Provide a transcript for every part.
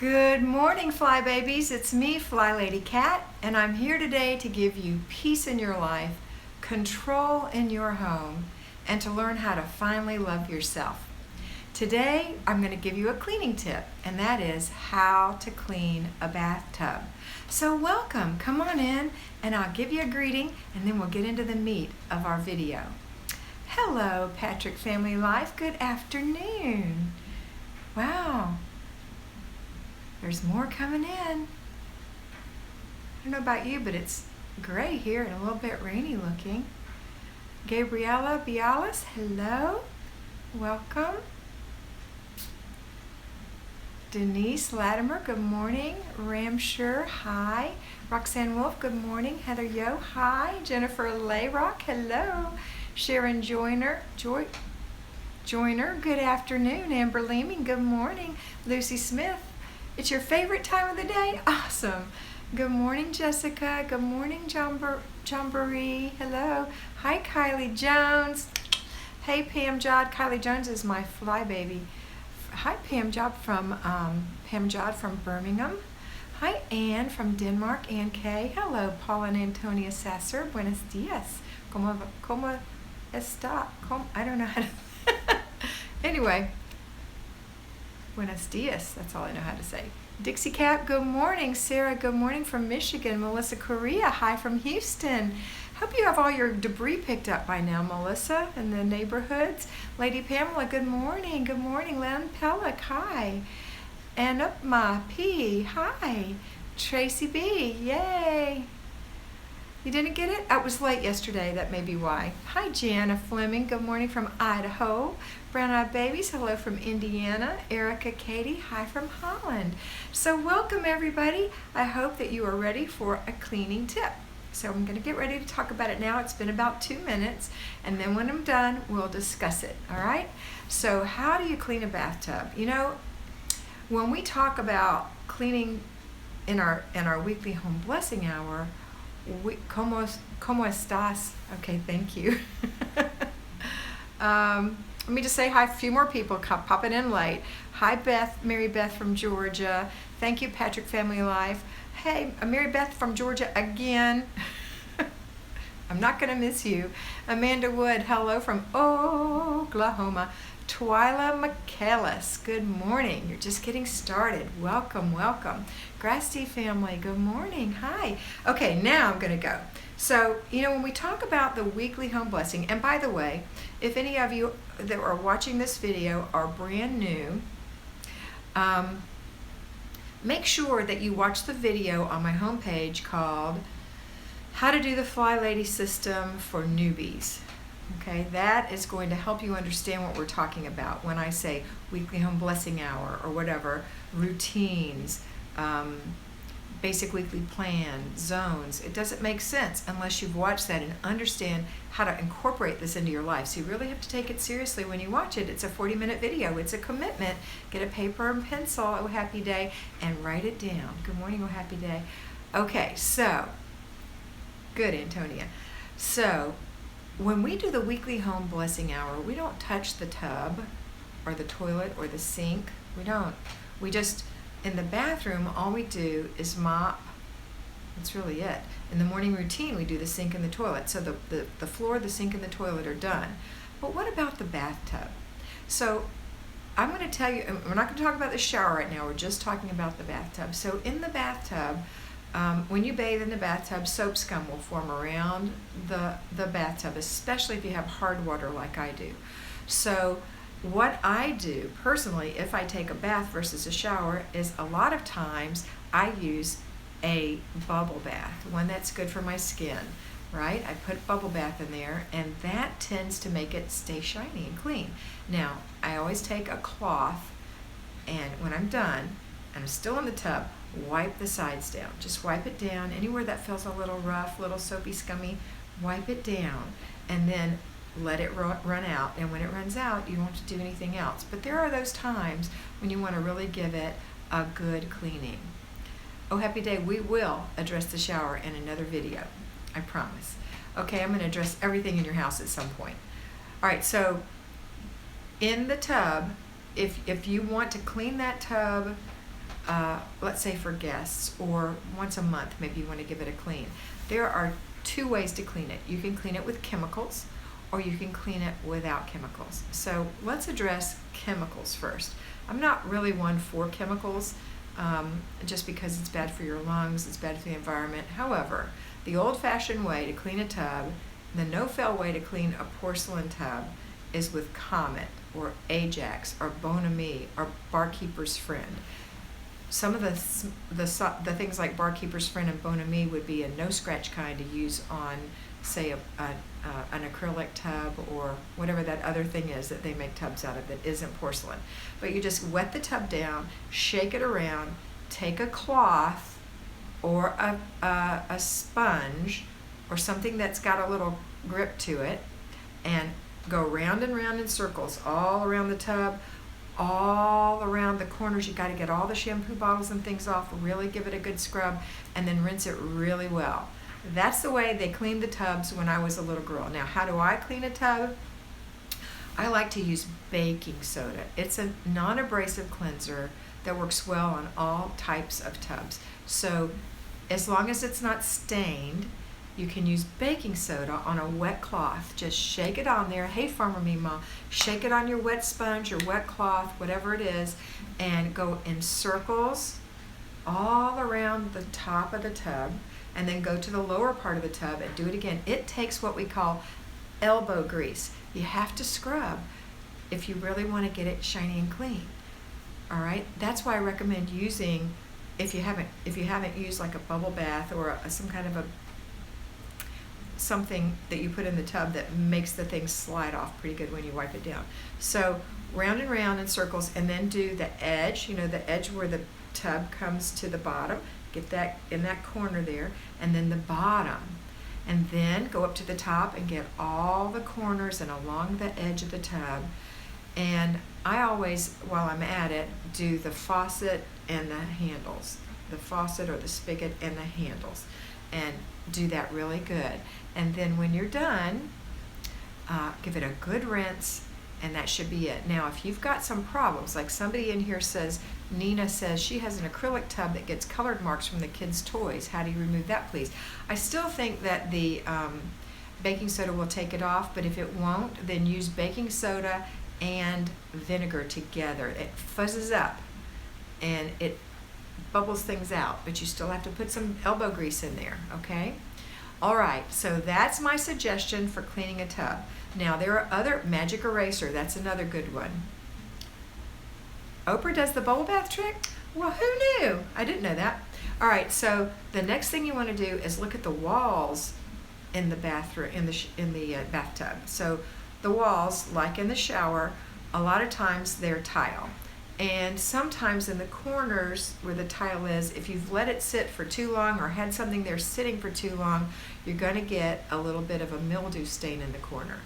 Good morning, Fly Babies. It's me, Flylady Kat, and I'm here today to give you peace in your life, control in your home, and to learn how to finally love yourself. Today, I'm going to give you a cleaning tip, and that is how to clean a bathtub. So welcome, come on in, and I'll give you a greeting, and then we'll get into the meat of our video. Hello, Patrick Family Life. Good afternoon. Wow. There's more coming in. I don't know about you, but it's gray here and a little bit rainy looking. Gabriella Bialas, hello. Welcome. Denise Latimer, good morning. Ramshire, hi. Roxanne Wolf, good morning. Heather Yo, hi. Jennifer Layrock, hello. Sharon Joyner, good afternoon. Amber Leeming, good morning. Lucy Smith, it's your favorite time of the day? Awesome. Good morning, Jessica. Good morning, Jamboree. Hello. Hi, Kylie Jones. Hey, Pam Jod. Kylie Jones is my fly baby. Hi, Pam Jod from Birmingham. Hi, Anne from Denmark. Ann K. Hello, Paula and Antonia Sasser. Buenos dias. Como está? I don't know how to... Anyway. Buenos dias, that's all I know how to say. Dixie Cat, good morning. Sarah, good morning from Michigan. Melissa Correa, hi from Houston. Hope you have all your debris picked up by now, Melissa, in the neighborhoods. Lady Pamela, good morning. Good morning. Len Pellick, hi. Anupma P, hi. Tracy B, yay. You didn't get it? I was late yesterday, that may be why. Hi, Jana Fleming, good morning from Idaho. Brown Eyed Babies, hello from Indiana. Erica Katie, hi from Holland. So welcome everybody. I hope that you are ready for a cleaning tip. So I'm going to get ready to talk about it now. It's been about 2 minutes, and then when I'm done, we'll discuss it, all right? So how do you clean a bathtub? You know, when we talk about cleaning in our weekly home blessing hour, ¿Cómo estás? Okay, thank you. Let me just say hi. A few more people popping in late. Hi, Mary Beth from Georgia. Thank you, Patrick Family Life. Hey, Mary Beth from Georgia again. I'm not going to miss you. Amanda Wood, hello from Oklahoma. Twyla McKellis, good morning. You're just getting started. Welcome, welcome. Grasty family, good morning. Hi. Okay, now I'm going to go. So, you know, when we talk about the weekly home blessing, and by the way, if any of you that are watching this video are brand new, make sure that you watch the video on my homepage called How to Do the Flylady System for Newbies. Okay, that is going to help you understand what we're talking about when I say weekly home blessing hour or whatever, routines, basic weekly plan, zones. It doesn't make sense unless you've watched that and understand how to incorporate this into your life. So you really have to take it seriously when you watch it. It's a 40-minute video. It's a commitment. Get a paper and pencil, oh happy day, and write it down. Good morning, oh happy day. Okay, so, good, Antonia. So, when we do the weekly home blessing hour, we don't touch the tub or the toilet or the sink. We don't. We just, in the bathroom, all we do is mop. That's really it. In the morning routine, we do the sink and the toilet. So the floor, the sink, and the toilet are done. But what about the bathtub? So I'm going to tell you, we're not going to talk about the shower right now. We're just talking about the bathtub. So in the bathtub, when you bathe in the bathtub, soap scum will form around the bathtub, especially if you have hard water like I do. So what I do personally, if I take a bath versus a shower, is a lot of times I use a bubble bath, one that's good for my skin, right? I put bubble bath in there, and that tends to make it stay shiny and clean. Now, I always take a cloth, and when I'm done, and I'm still in the tub, wipe the sides down. Just wipe it down. Anywhere that feels a little rough, little soapy, scummy, wipe it down, and then let it run out. And when it runs out, you don't have to do anything else. But there are those times when you want to really give it a good cleaning. Oh, happy day. We will address the shower in another video. I promise. Okay, I'm going to address everything in your house at some point. All right, so in the tub, if you want to clean that tub let's say for guests, or once a month, maybe you want to give it a clean. There are two ways to clean it. You can clean it with chemicals, or you can clean it without chemicals. So let's address chemicals first. I'm not really one for chemicals, just because it's bad for your lungs, it's bad for the environment. However, the old-fashioned way to clean a tub, the no-fail way to clean a porcelain tub, is with Comet or Ajax or Bon Ami or Barkeeper's Friend. Some of the things like Barkeeper's Friend and Bon Ami would be a no-scratch kind to use on, say, an acrylic tub or whatever that other thing is that they make tubs out of that isn't porcelain. But you just wet the tub down, shake it around, take a cloth or a sponge or something that's got a little grip to it, and go round and round in circles all around the tub, all around the corners. You got to get all the shampoo bottles and things off, really give it a good scrub, and then rinse it really well. That's the way they cleaned the tubs when I was a little girl. Now, how do I clean a tub? I like to use baking soda. It's a non-abrasive cleanser that works well on all types of tubs. So as long as it's not stained, you can use baking soda on a wet cloth. Just shake it on there. Hey, Farmer Mima, shake it on your wet sponge, your wet cloth, whatever it is, and go in circles all around the top of the tub, and then go to the lower part of the tub and do it again. It takes what we call elbow grease. You have to scrub if you really want to get it shiny and clean. All right, that's why I recommend using, if you haven't used like a bubble bath or some kind of something that you put in the tub that makes the thing slide off pretty good when you wipe it down. So round and round in circles, and then do the edge, the edge where the tub comes to the bottom, get that in that corner there, and then the bottom, and then go up to the top and get all the corners and along the edge of the tub. And I always, while I'm at it, do the faucet and the handles, the faucet or the spigot and the handles, and do that really good. And then when you're done, give it a good rinse, and that should be it. Now, if you've got some problems, like somebody in here says, Nina says she has an acrylic tub that gets colored marks from the kids' toys. How do you remove that, please? I still think that the baking soda will take it off, but if it won't, then use baking soda and vinegar together. It fuzzes up and it bubbles things out, but you still have to put some elbow grease in there, okay? All right, so that's my suggestion for cleaning a tub. Now, there are other, magic eraser, that's another good one. Oprah does the bubble bath trick? Well, who knew? I didn't know that. All right, so the next thing you want to do is look at the walls in the bathroom, in the bathtub. So the walls, like in the shower, a lot of times they're tile. And sometimes in the corners where the tile is, if you've let it sit for too long or had something there sitting for too long, you're going to get a little bit of a mildew stain in the corner.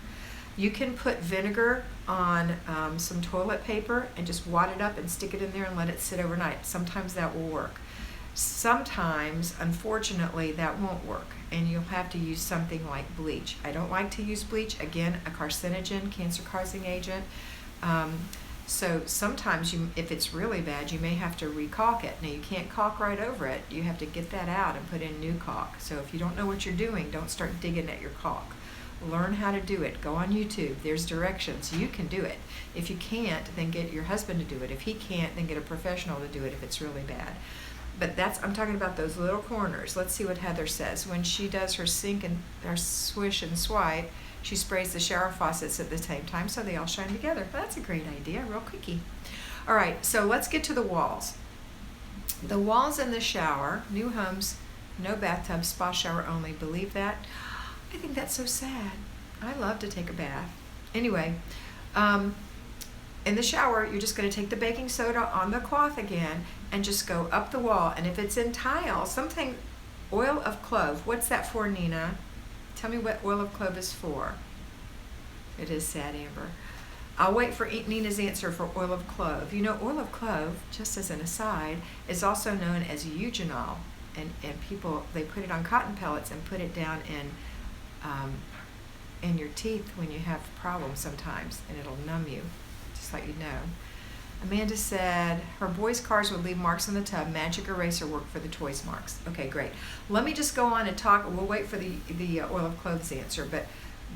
You can put vinegar on some toilet paper and just wad it up and stick it in there and let it sit overnight. Sometimes that will work. Sometimes, unfortunately, that won't work, and you'll have to use something like bleach. I don't like to use bleach. Again, a carcinogen, cancer-causing agent. So sometimes, if it's really bad, you may have to re-caulk it. Now, you can't caulk right over it. You have to get that out and put in new caulk. So if you don't know what you're doing, don't start digging at your caulk. Learn how to do it. Go on YouTube. There's directions. You can do it. If you can't, then get your husband to do it. If he can't, then get a professional to do it if it's really bad. But I'm talking about those little corners. Let's see what Heather says. When she does her sink and her swish and swipe, she sprays the shower faucets at the same time so they all shine together. That's a great idea, real quickie. All right, so let's get to the walls. The walls in the shower, new homes, no bathtub, spa shower only. Believe that? I think that's so sad. I love to take a bath. Anyway, in the shower, you're just going to take the baking soda on the cloth again and just go up the wall. And if it's in tile, something, oil of clove. What's that for, Nina? Tell me what oil of clove is for. It is sad, Amber. I'll wait for Nina's answer for oil of clove. You know, oil of clove, just as an aside, is also known as eugenol. And people, they put it on cotton pellets and put it down in your teeth when you have problems sometimes, and it'll numb you, just let you know. Amanda said her boys' cars would leave marks in the tub. Magic eraser worked for the toys marks. Okay, great. Let me just go on and talk. We'll wait for the oil of clothes answer, but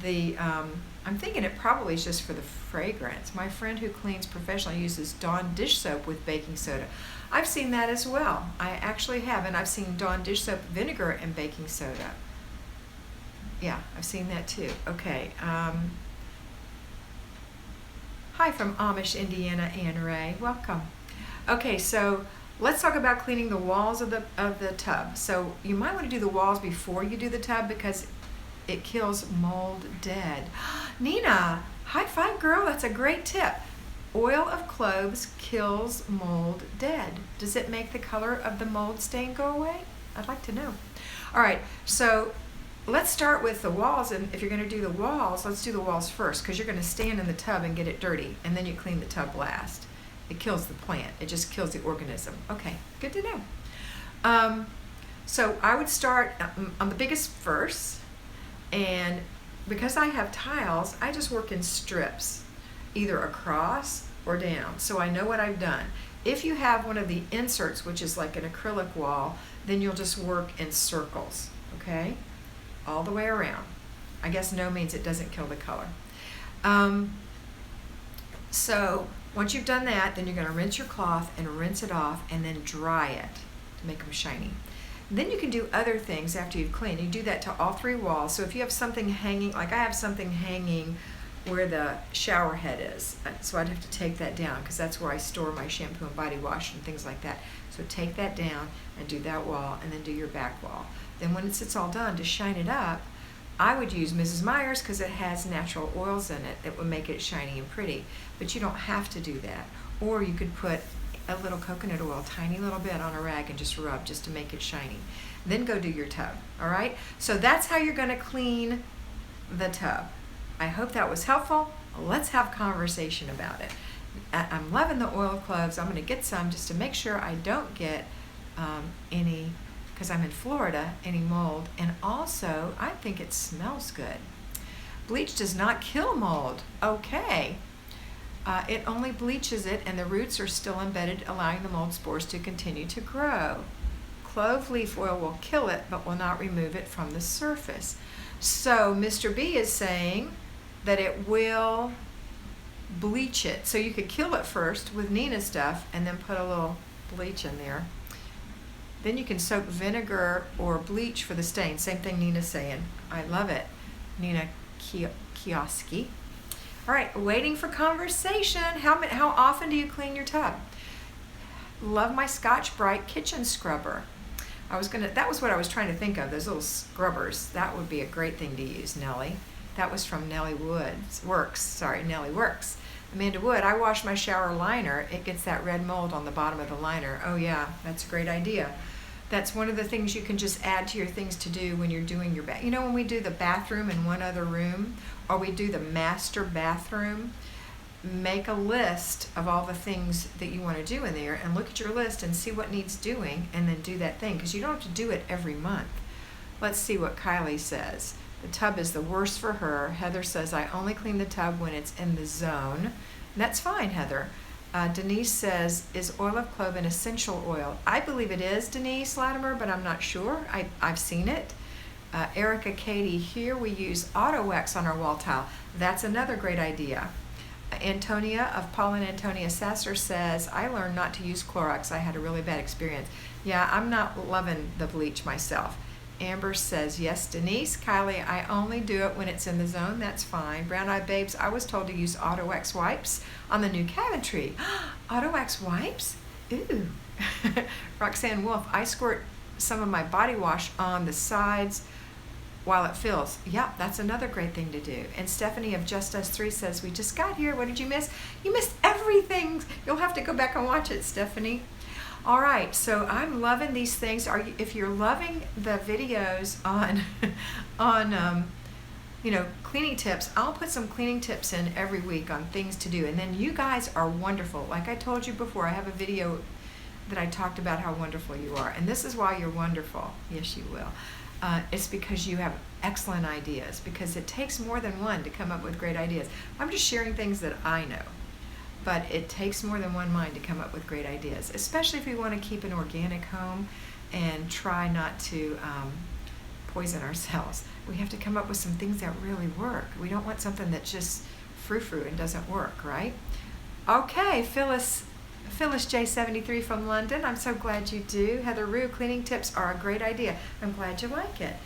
I'm thinking it probably is just for the fragrance. My friend who cleans professionally uses Dawn dish soap with baking soda. I've seen that as well. I actually have, and I've seen Dawn dish soap, vinegar, and baking soda. Yeah, I've seen that too. Okay. Hi from Amish, Indiana, Anne Ray. Welcome. Okay, so let's talk about cleaning the walls of the tub. So you might want to do the walls before you do the tub because it kills mold dead. Nina, high five, girl. That's a great tip. Oil of cloves kills mold dead. Does it make the color of the mold stain go away? I'd like to know. All right, so let's start with the walls, and if you're going to do the walls, let's do the walls first because you're going to stand in the tub and get it dirty, and then you clean the tub last. It kills the plant. It just kills the organism. Okay, good to know. So I would start on the biggest first, and because I have tiles, I just work in strips, either across or down, so I know what I've done. If you have one of the inserts, which is like an acrylic wall, then you'll just work in circles, okay? All the way around. I guess no means it doesn't kill the color. So once you've done that, then you're going to rinse your cloth and rinse it off and then dry it to make them shiny. Then you can do other things after you've cleaned. You do that to all three walls. So if you have something hanging, like I have something hanging where the shower head is, so I'd have to take that down because that's where I store my shampoo and body wash and things like that. So take that down and do that wall and then do your back wall. Then when it's all done, to shine it up, I would use Mrs. Meyer's because it has natural oils in it that would make it shiny and pretty. But you don't have to do that. Or you could put a little coconut oil, tiny little bit on a rag and just rub just to make it shiny. Then go do your tub, all right? So that's how you're gonna clean the tub. I hope that was helpful. Let's have conversation about it. I'm loving the oil of cloves. I'm gonna get some just to make sure I don't get any, because I'm in Florida, any mold. And also, I think it smells good. Bleach does not kill mold. Okay. It only bleaches it and the roots are still embedded, allowing the mold spores to continue to grow. Clove leaf oil will kill it, but will not remove it from the surface. So Mr. B is saying that it will bleach it. So you could kill it first with Nina stuff and then put a little bleach in there. Then you can soak vinegar or bleach for the stain. Same thing Nina's saying. I love it. Nina Kioski. All right, waiting for conversation. How often do you clean your tub? Love my Scotch Brite kitchen scrubber. That was what I was trying to think of, those little scrubbers. That would be a great thing to use, Nellie. That was from Nellie Works. Amanda Wood, I wash my shower liner. It gets that red mold on the bottom of the liner. Oh yeah, that's a great idea. That's one of the things you can just add to your things to do when you're doing your bath. You know, when we do the bathroom in one other room, or we do the master bathroom, make a list of all the things that you want to do in there and look at your list and see what needs doing and then do that thing, because you don't have to do it every month. Let's see what Kylie says. The tub is the worst for her. Heather says, I only clean the tub when it's in the zone. And that's fine, Heather. Denise says, is oil of clove an essential oil? I believe it is, Denise Latimer, but I'm not sure. I've seen it. Erica Katie, here we use auto wax on our wall tile. That's another great idea. Antonia of Paul and Antonia Sasser says, I learned not to use Clorox. I had a really bad experience. Yeah, I'm not loving the bleach myself. Amber says, yes, Denise. Kylie, I only do it when it's in the zone. That's fine. Brown Eyed Babes, I was told to use Auto Wax wipes on the new cabinetry. Auto Wax wipes? Ooh. Roxanne Wolf, I squirt some of my body wash on the sides while it fills. Yeah, that's another great thing to do. And Stephanie of Just Us 3 says, we just got here. What did you miss? You missed everything. You'll have to go back and watch it, Stephanie. All right, so I'm loving these things. If you're loving the videos on cleaning tips, I'll put some cleaning tips in every week on things to do. And then you guys are wonderful. Like I told you before, I have a video that I talked about how wonderful you are. And this is why you're wonderful. Yes, you will. It's because you have excellent ideas, because it takes more than one to come up with great ideas. I'm just sharing things that I know. but it takes more than one mind to come up with great ideas, especially if we want to keep an organic home and try not to poison ourselves. We have to come up with some things that really work. We don't want something that's just frou-frou and doesn't work, right? Okay, Phyllis J73 from London, I'm so glad you do. Heather Rue, cleaning tips are a great idea. I'm glad you like it.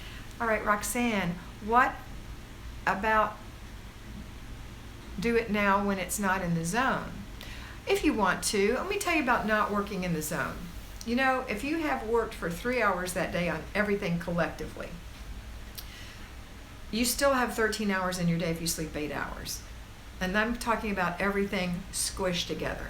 All right, Roxanne, what about do it now when it's not in the zone? If you want to, let me tell you about not working in the zone. You know, if you have worked for 3 hours that day on everything collectively, you still have 13 hours in your day if you sleep 8 hours. And I'm talking about everything squished together.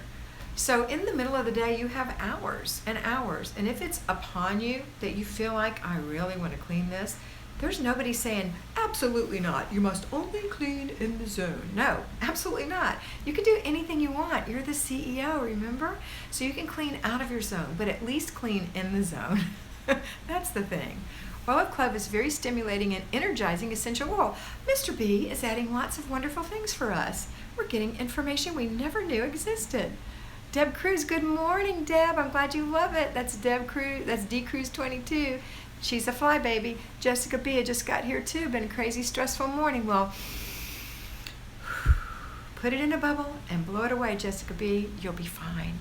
So in the middle of the day, you have hours and hours. And if it's upon you that you feel like, I really want to clean this, there's nobody saying, absolutely not. You must only clean in the zone. No, absolutely not. You can do anything you want. You're the CEO, remember? So you can clean out of your zone, but at least clean in the zone. That's the thing. Oil of clove is very stimulating and energizing essential oil. Mr. B is adding lots of wonderful things for us. We're getting information we never knew existed. Deb Cruz, good morning, Deb. I'm glad you love it. That's Deb Cruz. That's D Cruz 22. She's a fly baby. Jessica B just got here too. Been a crazy, stressful morning. Well, put it in a bubble and blow it away, Jessica B. You'll be fine.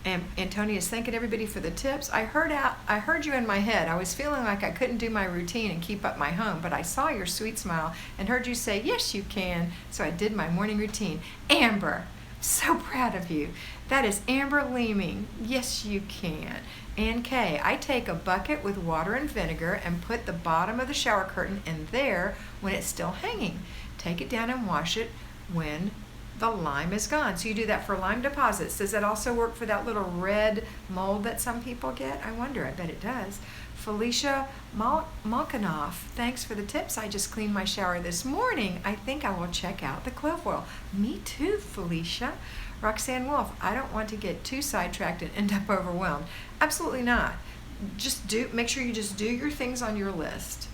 And Antonia's thanking everybody for the tips. I heard you in my head. I was feeling like I couldn't do my routine and keep up my home, but I saw your sweet smile and heard you say, yes, you can. So I did my morning routine. Amber, so proud of you. That is Amber Leeming. Yes, you can. Ann K, I take a bucket with water and vinegar and put the bottom of the shower curtain in there when it's still hanging. Take it down and wash it when the lime is gone. So you do that for lime deposits. Does that also work for that little red mold that some people get? I wonder. I bet it does. Felicia Malkanoff, thanks for the tips. I just cleaned my shower this morning. I think I will check out the clove oil. Me too, Felicia. Roxanne Wolf, I don't want to get too sidetracked and end up overwhelmed. Absolutely not. Make sure you just do your things on your list.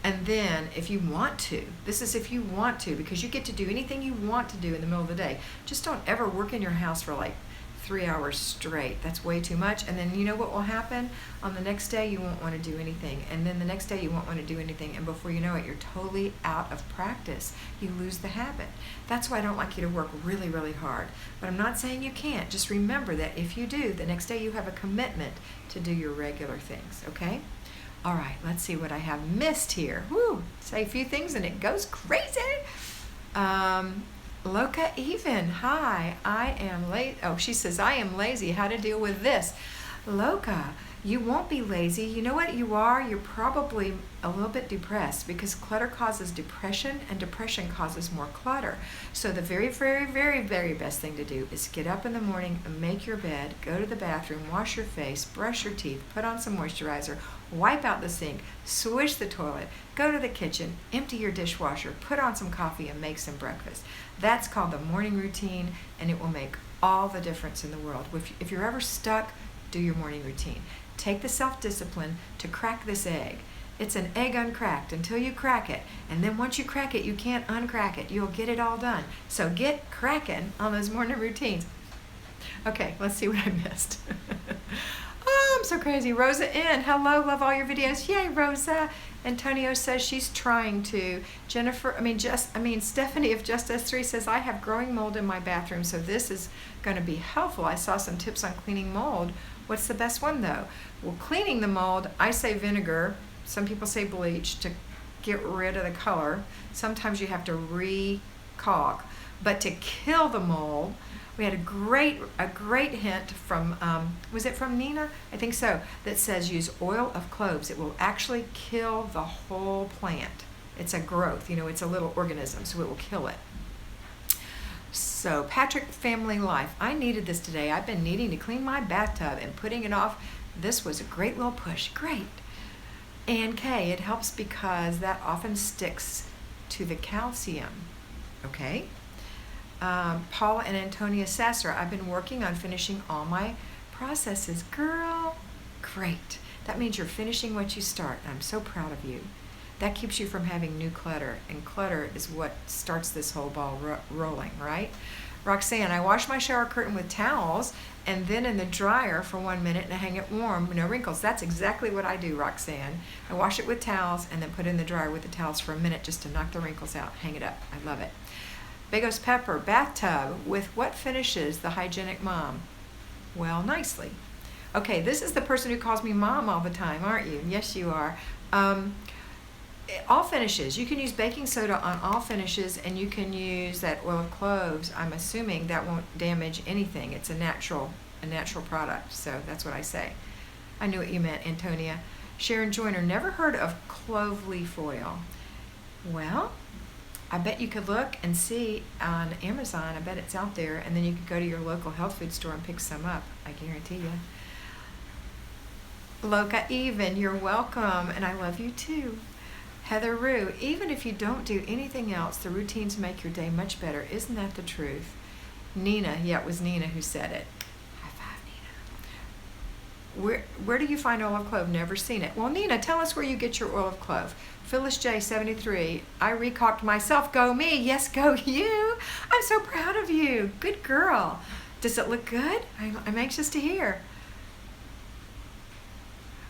And then if you want to, this is if you want to, because you get to do anything you want to do in the middle of the day. Just don't ever work in your house for like 3 hours straight. That's way too much. And then you know what will happen? On the next day, you won't want to do anything. And then the next day, you won't want to do anything. And before you know it, you're totally out of practice. You lose the habit. That's why I don't like you to work really, really hard. But I'm not saying you can't. Just remember that if you do, the next day you have a commitment to do your regular things, okay? All right, let's see what I have missed here. Woo! Say a few things and it goes crazy. Loca Even, hi, I am lazy. Oh, she says, I am lazy. How to deal with this? Loca, you won't be lazy. You know what you are? You're probably a little bit depressed because clutter causes depression and depression causes more clutter. So the very, very, very, very best thing to do is get up in the morning and make your bed, go to the bathroom, wash your face, brush your teeth, put on some moisturizer, wipe out the sink, swish the toilet, go to the kitchen, empty your dishwasher, put on some coffee and make some breakfast. That's called the morning routine, and it will make all the difference in the world. If you're ever stuck, do your morning routine. Take the self-discipline to crack this egg. It's an egg uncracked until you crack it, and then once you crack it, you can't uncrack it. You'll get it all done. So get cracking on those morning routines. Okay, let's see what I missed. Oh, I'm so crazy. Rosa N, hello, love all your videos. Yay, Rosa. Antonio says she's trying to. Stephanie of Just S3 says, I have growing mold in my bathroom, so this is going to be helpful. I saw some tips on cleaning mold. What's the best one, though? Well, cleaning the mold, I say vinegar. Some people say bleach to get rid of the color. Sometimes you have to re-caulk. But to kill the mold, we had a great hint from, was it from Nina? I think so, that says use oil of cloves. It will actually kill the whole plant. It's a growth, it's a little organism, so it will kill it. So Patrick Family Life, I needed this today. I've been needing to clean my bathtub and putting it off. This was a great little push, great. And K, it helps because that often sticks to the calcium, okay? Paula and Antonia Sasser, I've been working on finishing all my processes. Girl, great. That means you're finishing what you start. I'm so proud of you. That keeps you from having new clutter, and clutter is what starts this whole ball rolling, right? Roxanne, I wash my shower curtain with towels and then in the dryer for 1 minute and I hang it warm, no wrinkles. That's exactly what I do, Roxanne. I wash it with towels and then put it in the dryer with the towels for a minute just to knock the wrinkles out. Hang it up. I love it. Bagos Pepper, bathtub with what finishes the hygienic mom? Well, nicely. Okay, this is the person who calls me mom all the time, aren't you? Yes, you are. All finishes. You can use baking soda on all finishes, and you can use that oil of cloves. I'm assuming that won't damage anything. It's a natural product, so that's what I say. I knew what you meant, Antonia. Sharon Joyner, never heard of clove leaf oil. Well, I bet you could look and see on Amazon. I bet it's out there, and then you could go to your local health food store and pick some up. I guarantee you. Loca Even, you're welcome, and I love you too. Heather Rue, even if you don't do anything else, the routines make your day much better. Isn't that the truth? Nina, yeah, it was Nina who said it. High five, Nina. Where do you find oil of clove? Never seen it. Well, Nina, tell us where you get your oil of clove. Phyllis J, 73. I recocked myself. Go me. Yes, go you. I'm so proud of you. Good girl. Does it look good? I'm anxious to hear.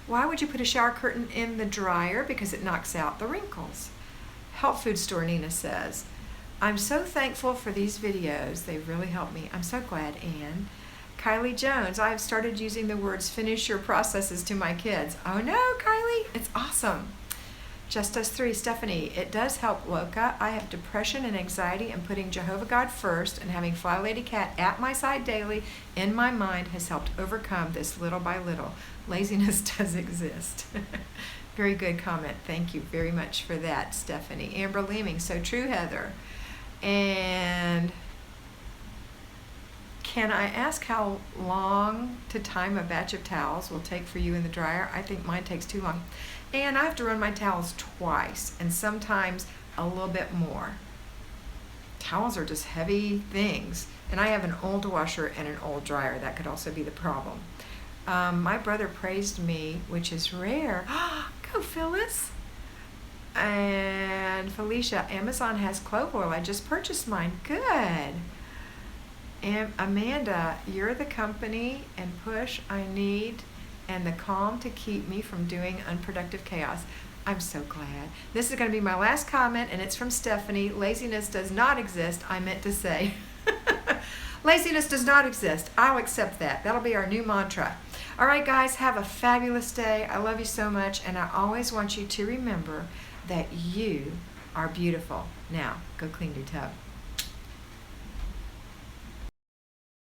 Why would you put a shower curtain in the dryer? Because it knocks out the wrinkles. Health food store, Nina says. I'm so thankful for these videos. They really help me. I'm so glad, Anne. Kylie Jones, I have started using the words finish your processes to my kids. Oh no, Kylie, it's awesome. Just Us 3, Stephanie, it does help, Loca. I have depression and anxiety, and putting Jehovah God first and having Flylady Kat at my side daily in my mind has helped overcome this little by little. Laziness does exist. Very good comment. Thank you very much for that, Stephanie. Amber Leeming, so true, Heather. And can I ask how long to time a batch of towels will take for you in the dryer? I think mine takes too long. And I have to run my towels twice, and sometimes a little bit more. Towels are just heavy things, and I have an old washer and an old dryer. That could also be the problem. My brother praised me, which is rare. Go, Phyllis. And Felicia, Amazon has clove oil. I just purchased mine. Good. And Amanda, you're the company and push I need and the calm to keep me from doing unproductive chaos. I'm so glad. This is going to be my last comment, and it's from Stephanie. Laziness does not exist, I meant to say. Laziness does not exist. I'll accept that. That'll be our new mantra. All right, guys, have a fabulous day. I love you so much, and I always want you to remember that you are beautiful. Now, go clean your tub.